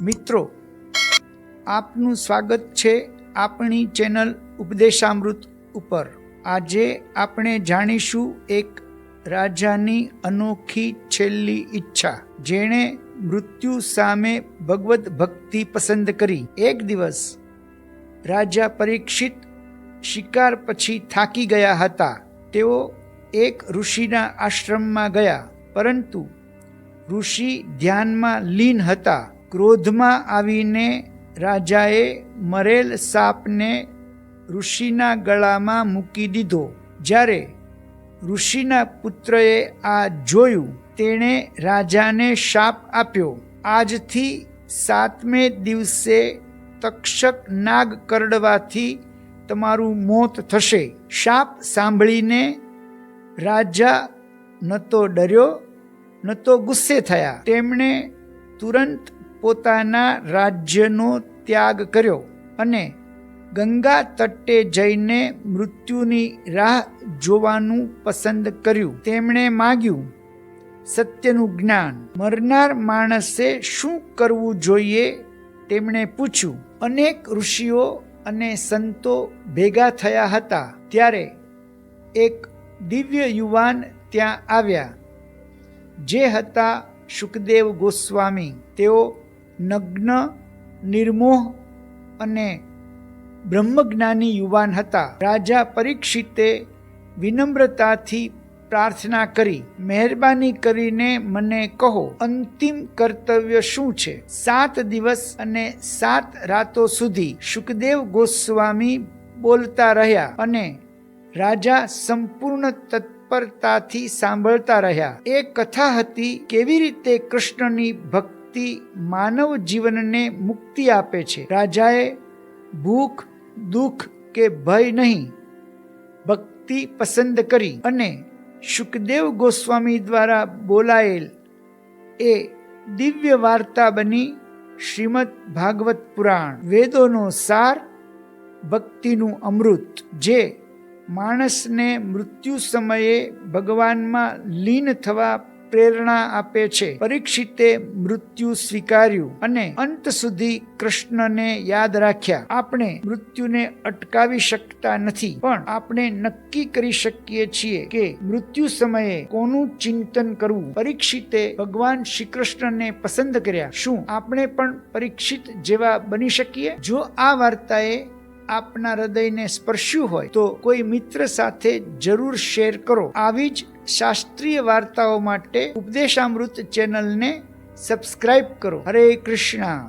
મિત્રો, આપનું સ્વાગત છે આપણી ચેનલ ઉપદેશામૃત ઉપર। આજે આપણે જાણીશું એક રાજાની અનોખી છેલ્લી ઈચ્છા, જેણે મૃત્યુ સામે ભગવદ ભક્તિ પસંદ કરી। એક દિવસ રાજા પરીક્ષિત શિકાર પછી થાકી ગયા હતા। તેઓ એક ઋષિના આશ્રમમાં ગયા, પરંતુ ઋષિ ધ્યાનમાં લીન હતા। ક્રોધમાં આવીને રાજાએ મરેલ સાપને ઋષિના ગળામાં મૂકી દીધો। જ્યારે ઋષિના પુત્રએ આ જોયું, તેણે રાજાને શાપ આપ્યો, આજથી 7મે દિવસે તક્ષક નાગ કરડવાથી તમારું મોત થશે। શાપ સાંભળીને રાજા ન તો ડર્યો ન તો ગુસ્સે થયા। તેમણે તુરંત પોતાના રાજ્યનો ત્યાગ કર્યો અને ગંગા તટે જઈને મૃત્યુની રાહ જોવાનું પસંદ કર્યું। તેમણે માગ્યું સત્યનું જ્ઞાન। મરનાર માણસે શું કરવું જોઈએ તેમણે પૂછ્યું। અનેક ઋષિઓ અને સંતો ભેગા થયા હતા। ત્યારે એક દિવ્ય યુવાન ત્યાં આવ્યા, જે હતા શુકદેવ ગોસ્વામી। તેઓ નગ્ન, નિર્મોહ અને બ્રહ્મજ્ઞાની યુવાન હતા। રાજા પરીક્ષિતે વિનમ્રતાથી પ્રાર્થના કરી, મહેરબાની કરીને મને કહો, અંતિમ કર્તવ્ય શું છે? 7 દિવસ અને 7 રાતો સુધી શુકદેવ ગોસ્વામી બોલતા રહ્યા અને રાજા સંપૂર્ણ તત્પરતાથી સાંભળતા રહ્યા। એ કથા હતી, કેવી રીતે કૃષ્ણની ભક્તિ માનવ જીવનને મુક્તિ આપે છે। રાજાએ ભૂખ, દુઃખ કે ભય નહીં, ભક્તિ પસંદ કરી અને શુકદેવ ગોસ્વામી દ્વારા બોલાયેલ એ દિવ્ય વાર્તા બની શ્રીમદ ભાગવત પુરાણ, વેદોનો સાર, ભક્તિનું અમૃત, જે માણસને મૃત્યુ સમયે ભગવાનમાં લીન થવા પ્રેરણા આપે છે। પરીક્ષિતે મૃત્યુ સ્વીકાર્યું અને અંત સુધી કૃષ્ણને યાદ રાખ્યા। આપણે મૃત્યુને અટકાવી શકતા નથી, પણ આપણે નક્કી કરી શકીએ છીએ કે મૃત્યુ સમયે કોનું ચિંતન કરવું। પરીક્ષિતે ભગવાન શ્રી કૃષ્ણને પસંદ કર્યા। શું આપણે પણ પરીક્ષિત જેવા બની શકીએ? જો આ વાર્તાએ આપના હૃદયને સ્પર્શ્યું હોય તો કોઈ મિત્ર સાથે જરૂર શેર કરો। આવી જ શાસ્ત્રીય વાર્તાઓ માટે ઉપદેશામૃત ચેનલને સબસ્ક્રાઇબ કરો। હરે કૃષ્ણ।